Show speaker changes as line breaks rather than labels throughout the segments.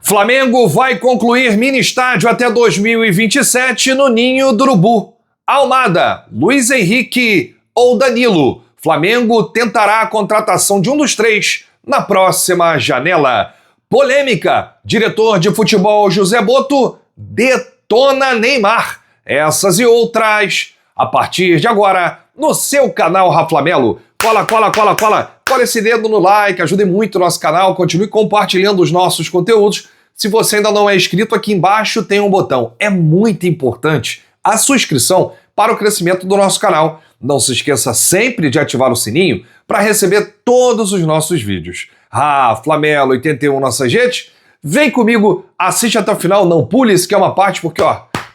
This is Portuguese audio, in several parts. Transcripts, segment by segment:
Flamengo vai concluir mini estádio até 2027 no Ninho do Urubu. Almada, Luiz Henrique ou Danilo. Flamengo tentará a contratação de um dos três na próxima janela. Polêmica, diretor de futebol José Botto detona Neymar. Essas e outras a partir de agora no seu canal Raflamelo. Cola esse dedo no like, ajude muito o nosso canal, continue compartilhando os nossos conteúdos. Se você ainda não é inscrito, aqui embaixo tem um botão. É muito importante a sua inscrição para o crescimento do nosso canal. Não se esqueça sempre de ativar o sininho para receber todos os nossos vídeos. Raflamelo 81 nossas redes. Vem comigo, assiste até o final, não pule isso que é uma parte, porque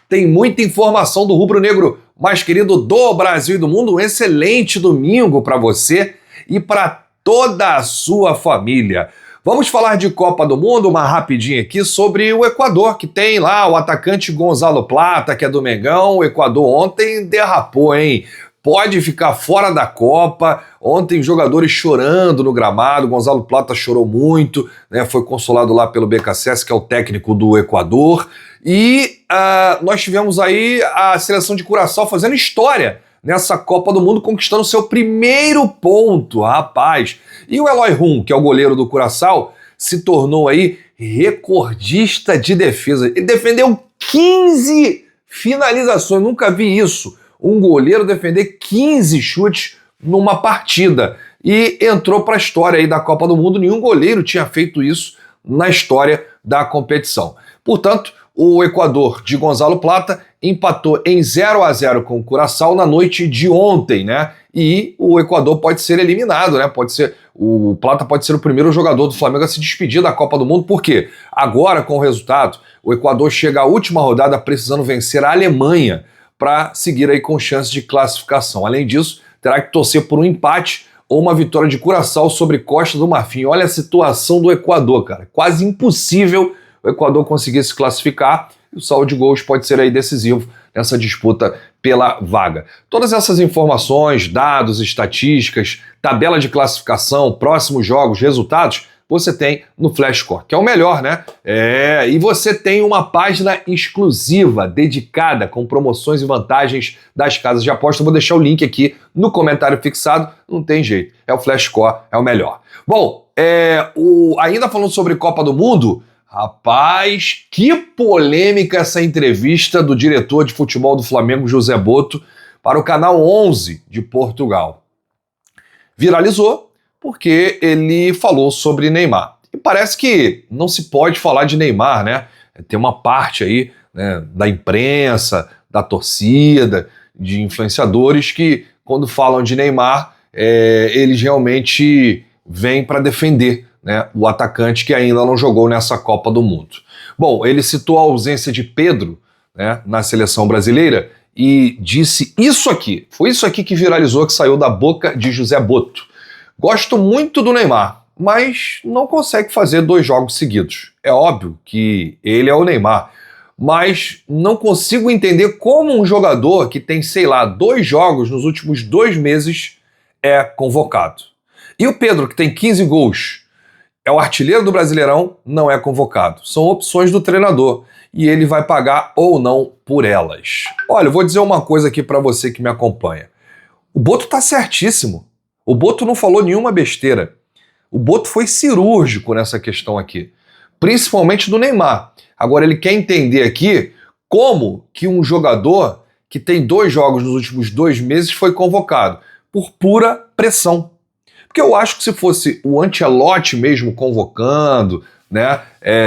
tem muita informação do rubro-negro mais querido do Brasil e do mundo. Um excelente domingo para você e para toda a sua família. Vamos falar de Copa do Mundo, uma rapidinha aqui sobre o Equador, que tem lá o atacante Gonzalo Plata, que é do Mengão. O Equador ontem derrapou, hein? Pode ficar fora da Copa. Ontem jogadores chorando no gramado, Gonzalo Plata chorou muito, né? Foi consolado lá pelo BKSS, que é o técnico do Equador. E nós tivemos aí a seleção de Curaçao fazendo história nessa Copa do Mundo, conquistando seu primeiro ponto, rapaz. E o Eloy Rum, que é o goleiro do Curaçao, se tornou aí recordista de defesa. Ele defendeu 15 finalizações, nunca vi isso. Um goleiro defender 15 chutes numa partida. E entrou para a história aí da Copa do Mundo. Nenhum goleiro tinha feito isso na história da competição. Portanto, o Equador de Gonzalo Plata empatou em 0-0 com o Curaçao na noite de ontem, né? E o Equador pode ser eliminado, né? O Plata pode ser o primeiro jogador do Flamengo a se despedir da Copa do Mundo, porque agora, com o resultado, o Equador chega à última rodada precisando vencer a Alemanha para seguir aí com chances de classificação. Além disso, terá que torcer por um empate ou uma vitória de Curaçao sobre Costa do Marfim. Olha a situação do Equador, cara. Quase impossível o Equador conseguir se classificar, e o saldo de gols pode ser aí decisivo nessa disputa pela vaga. Todas essas informações, dados, estatísticas, tabela de classificação, próximos jogos, resultados, você tem no Flashscore, que é o melhor, né? E você tem uma página exclusiva, dedicada, com promoções e vantagens das casas de aposta. Eu vou deixar o link aqui no comentário fixado, não tem jeito, é o Flashscore, é o melhor. Bom, ainda falando sobre Copa do Mundo, rapaz, que polêmica essa entrevista do diretor de futebol do Flamengo, José Botto, para o Canal 11 de Portugal. Viralizou porque ele falou sobre Neymar. E parece que não se pode falar de Neymar, né? Tem uma parte aí, né, da imprensa, da torcida, de influenciadores que, quando falam de Neymar, eles realmente vêm para defender, né, o atacante que ainda não jogou nessa Copa do Mundo. Bom, ele citou a ausência de Pedro, né, na seleção brasileira e disse isso aqui. Foi isso aqui que viralizou, que saiu da boca de José Botto. Gosto muito do Neymar, mas não consegue fazer 2 jogos seguidos. É óbvio que ele é o Neymar, mas não consigo entender como um jogador que tem, 2 jogos nos últimos 2 meses é convocado. E o Pedro, que tem 15 gols, é o artilheiro do Brasileirão, não é convocado. São opções do treinador e ele vai pagar ou não por elas. Olha, eu vou dizer uma coisa aqui para você que me acompanha. O Botto tá certíssimo. O Botto não falou nenhuma besteira. O Botto foi cirúrgico nessa questão aqui, principalmente do Neymar. Agora ele quer entender aqui como que um jogador que tem 2 jogos nos últimos 2 meses foi convocado por pura pressão. Porque eu acho que se fosse o Ancelotti mesmo convocando, né,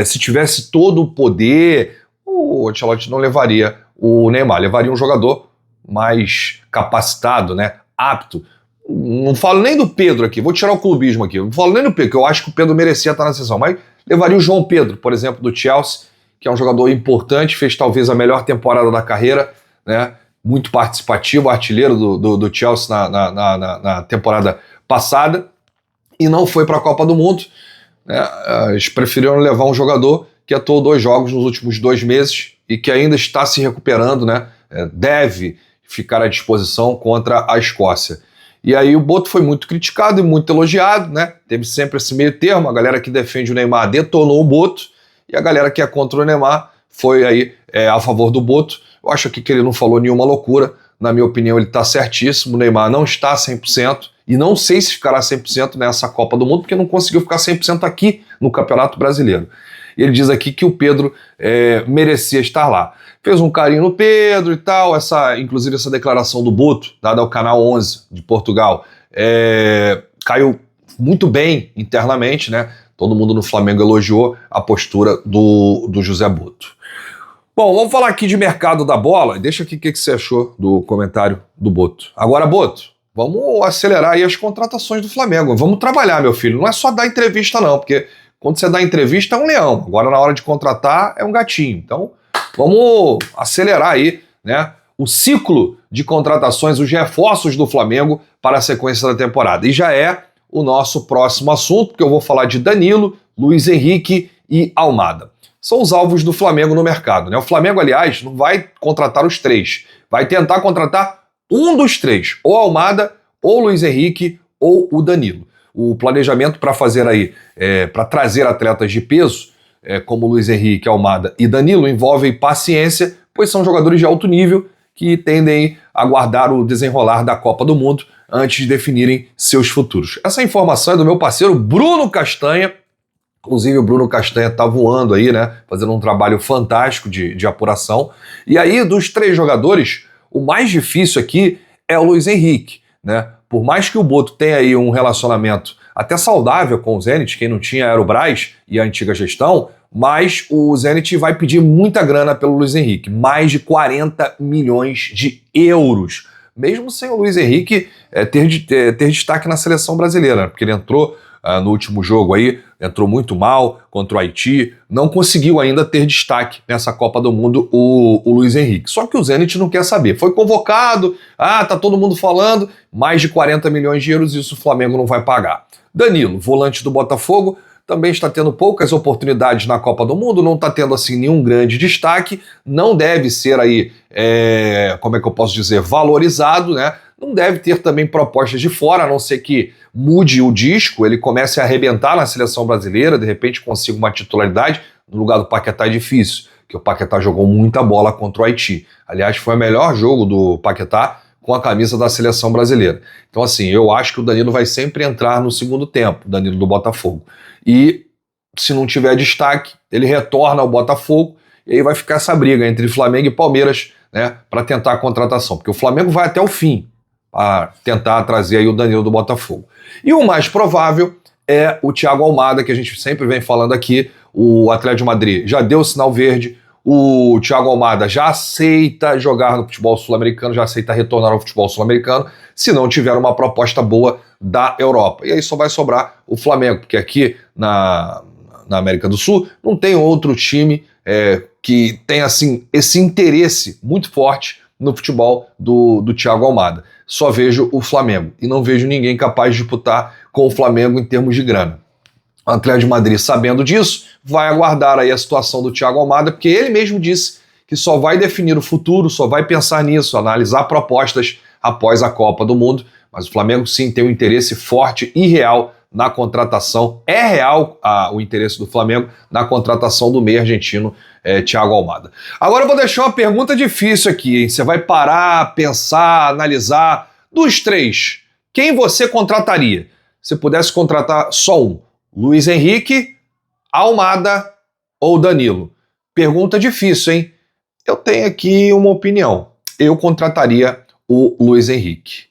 se tivesse todo o poder, o Ancelotti não levaria o Neymar, levaria um jogador mais capacitado, né, apto. Não falo nem do Pedro aqui, vou tirar o clubismo aqui, não falo nem do Pedro, que eu acho que o Pedro merecia estar na seleção, mas levaria o João Pedro, por exemplo, do Chelsea, que é um jogador importante, fez talvez a melhor temporada da carreira, né, muito participativo, artilheiro do Chelsea na temporada passada, e não foi para a Copa do Mundo, né? Eles preferiram levar um jogador que atuou 2 jogos nos últimos 2 meses e que ainda está se recuperando, né? Deve ficar à disposição contra a Escócia. E aí o Botto foi muito criticado e muito elogiado, né? Teve sempre esse meio termo, a galera que defende o Neymar detonou o Botto, e a galera que é contra o Neymar foi aí a favor do Boto. Eu acho aqui que ele não falou nenhuma loucura, na minha opinião ele está certíssimo, o Neymar não está 100%, e não sei se ficará 100% nessa Copa do Mundo, porque não conseguiu ficar 100% aqui no Campeonato Brasileiro. Ele diz aqui que o Pedro merecia estar lá. Fez um carinho no Pedro e tal, inclusive essa declaração do Boto, dada ao Canal 11 de Portugal, caiu muito bem internamente, né? Todo mundo no Flamengo elogiou a postura do José Boto. Bom, vamos falar aqui de mercado da bola. Deixa aqui o que você achou do comentário do Boto. Agora, Boto, vamos acelerar aí as contratações do Flamengo. Vamos trabalhar, meu filho. Não é só dar entrevista, não, porque quando você dá entrevista é um leão. Agora, na hora de contratar, é um gatinho. Então, vamos acelerar aí, né, o ciclo de contratações, os reforços do Flamengo para a sequência da temporada. E já é o nosso próximo assunto, porque eu vou falar de Danilo, Luiz Henrique e Almada. São os alvos do Flamengo no mercado, né? O Flamengo, aliás, não vai contratar os três. Vai tentar contratar um dos três, ou Almada, ou Luiz Henrique, ou o Danilo. O planejamento para fazer aí, para trazer atletas de peso, como Luiz Henrique, Almada e Danilo, envolve paciência, pois são jogadores de alto nível que tendem a aguardar o desenrolar da Copa do Mundo antes de definirem seus futuros. Essa informação é do meu parceiro Bruno Castanha. Inclusive o Bruno Castanha tá voando aí, né? Fazendo um trabalho fantástico de apuração. E aí, dos três jogadores, o mais difícil aqui é o Luiz Henrique, né? Por mais que o Boto tenha aí um relacionamento até saudável com o Zenit, quem não tinha era o Braz e a antiga gestão, mas o Zenit vai pedir muita grana pelo Luiz Henrique, mais de 40 milhões de euros. Mesmo sem o Luiz Henrique ter destaque na seleção brasileira, né? Porque ele entrou no último jogo aí, entrou muito mal contra o Haiti, não conseguiu ainda ter destaque nessa Copa do Mundo o Luiz Henrique. Só que o Zenit não quer saber. Foi convocado, tá todo mundo falando, mais de 40 milhões de euros, isso o Flamengo não vai pagar. Danilo, volante do Botafogo, também está tendo poucas oportunidades na Copa do Mundo, não está tendo assim nenhum grande destaque, não deve ser aí, como é que eu posso dizer, valorizado, né? Não deve ter também propostas de fora, a não ser que mude o disco, ele comece a arrebentar na seleção brasileira, de repente consiga uma titularidade. No lugar do Paquetá é difícil, porque o Paquetá jogou muita bola contra o Haiti. Aliás, foi o melhor jogo do Paquetá com a camisa da seleção brasileira. Então assim, eu acho que o Danilo vai sempre entrar no segundo tempo, o Danilo do Botafogo. E se não tiver destaque, ele retorna ao Botafogo e aí vai ficar essa briga entre Flamengo e Palmeiras, né, para tentar a contratação, porque o Flamengo vai até o fim a tentar trazer aí o Danilo do Botafogo. E o mais provável é o Thiago Almada, que a gente sempre vem falando aqui. O Atlético de Madrid já deu o sinal verde, o Thiago Almada já aceita jogar no futebol sul-americano, já aceita retornar ao futebol sul-americano, se não tiver uma proposta boa da Europa. E aí só vai sobrar o Flamengo, porque aqui na América do Sul não tem outro time que tem assim, esse interesse muito forte no futebol do Thiago Almada. Só vejo o Flamengo e não vejo ninguém capaz de disputar com o Flamengo em termos de grana. O Atlético de Madrid, sabendo disso, vai aguardar aí a situação do Thiago Almada, porque ele mesmo disse que só vai definir o futuro, só vai pensar nisso, analisar propostas após a Copa do Mundo, mas o Flamengo sim tem um interesse forte e real na contratação, é real o interesse do Flamengo na contratação do meio argentino Thiago Almada. Agora eu vou deixar uma pergunta difícil aqui, hein? Você vai parar, pensar, analisar. Dos três, quem você contrataria? Se pudesse contratar só um, Luiz Henrique, Almada ou Danilo? Pergunta difícil, hein? Eu tenho aqui uma opinião. Eu contrataria o Luiz Henrique.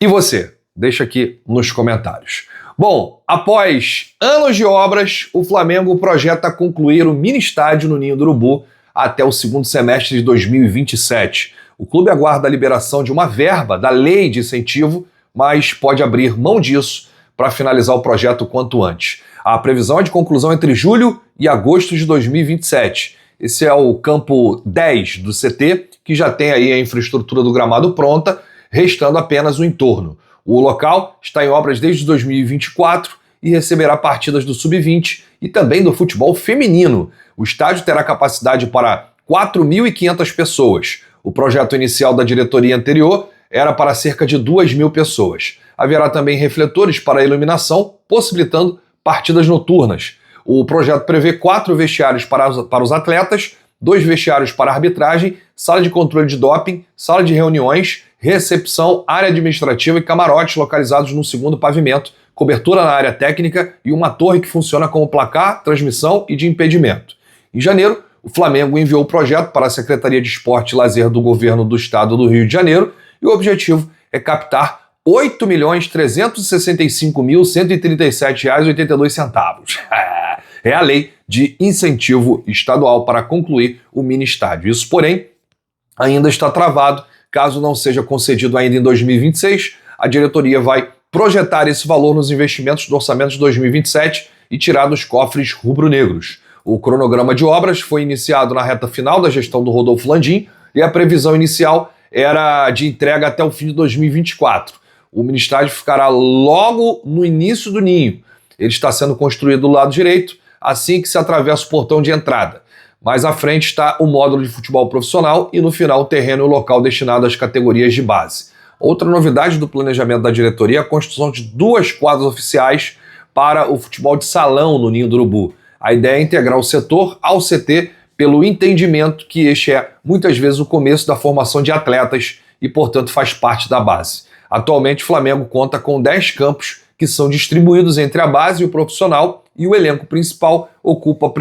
E você? Deixa aqui nos comentários. Bom, após anos de obras, o Flamengo projeta concluir o mini estádio no Ninho do Urubu até o segundo semestre de 2027. O clube aguarda a liberação de uma verba da lei de incentivo, mas pode abrir mão disso para finalizar o projeto o quanto antes. A previsão é de conclusão entre julho e agosto de 2027. Esse é o campo 10 do CT, que já tem aí a infraestrutura do gramado pronta, restando apenas o entorno. O local está em obras desde 2024 e receberá partidas do Sub-20 e também do futebol feminino. O estádio terá capacidade para 4.500 pessoas. O projeto inicial da diretoria anterior era para cerca de 2.000 pessoas. Haverá também refletores para a iluminação, possibilitando partidas noturnas. O projeto prevê 4 vestiários para os atletas, 2 vestiários para arbitragem, sala de controle de doping, sala de reuniões, recepção, área administrativa e camarotes localizados no segundo pavimento, cobertura na área técnica e uma torre que funciona como placar, transmissão e de impedimento. Em janeiro, o Flamengo enviou o projeto para a Secretaria de Esporte e Lazer do Governo do Estado do Rio de Janeiro e o objetivo é captar R$ 8.365.137,82. É a lei de incentivo estadual para concluir o mini estádio. Isso, porém, ainda está travado. Caso não seja concedido ainda em 2026, a diretoria vai projetar esse valor nos investimentos do orçamento de 2027 e tirar dos cofres rubro-negros. O cronograma de obras foi iniciado na reta final da gestão do Rodolfo Landim e a previsão inicial era de entrega até o fim de 2024. O mini estádio ficará logo no início do ninho. Ele está sendo construído do lado direito, assim que se atravessa o portão de entrada. Mais à frente está o módulo de futebol profissional e no final o terreno e o local destinado às categorias de base. Outra novidade do planejamento da diretoria é a construção de 2 quadras oficiais para o futebol de salão no Ninho do Urubu. A ideia é integrar o setor ao CT pelo entendimento que este é muitas vezes o começo da formação de atletas e, portanto, faz parte da base. Atualmente, o Flamengo conta com 10 campos que são distribuídos entre a base e o profissional e o elenco principal ocupa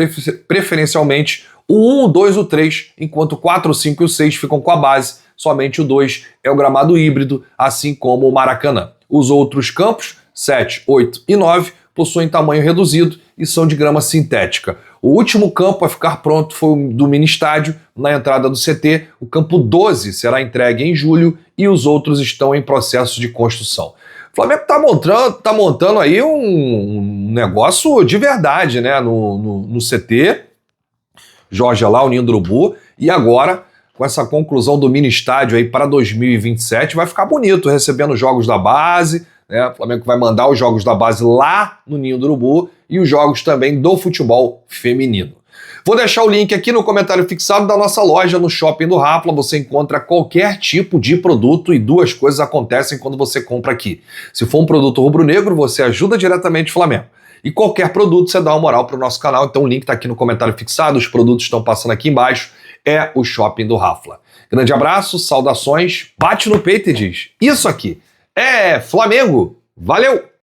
preferencialmente o 1, o 2 e o 3, enquanto o 4, o 5 e o 6 ficam com a base. Somente o 2 é o gramado híbrido, assim como o Maracanã. Os outros campos, 7, 8 e 9, possuem tamanho reduzido e são de grama sintética. O último campo a ficar pronto foi o do mini estádio, na entrada do CT. O campo 12 será entregue em julho e os outros estão em processo de construção. O Flamengo está montando aí um negócio de verdade, né? No CT, Jorge lá, o Ninho do Urubu, e agora, com essa conclusão do mini estádio aí para 2027, vai ficar bonito, recebendo os jogos da base, né? O Flamengo vai mandar os jogos da base lá no Ninho do Urubu e os jogos também do futebol feminino. Vou deixar o link aqui no comentário fixado da nossa loja no Shopping do Rafla. Você encontra qualquer tipo de produto e 2 coisas acontecem quando você compra aqui. Se for um produto rubro-negro, você ajuda diretamente o Flamengo. E qualquer produto você dá uma moral para o nosso canal. Então o link está aqui no comentário fixado, os produtos estão passando aqui embaixo. É o Shopping do Rafla. Grande abraço, saudações, bate no peito e diz: isso aqui é Flamengo. Valeu!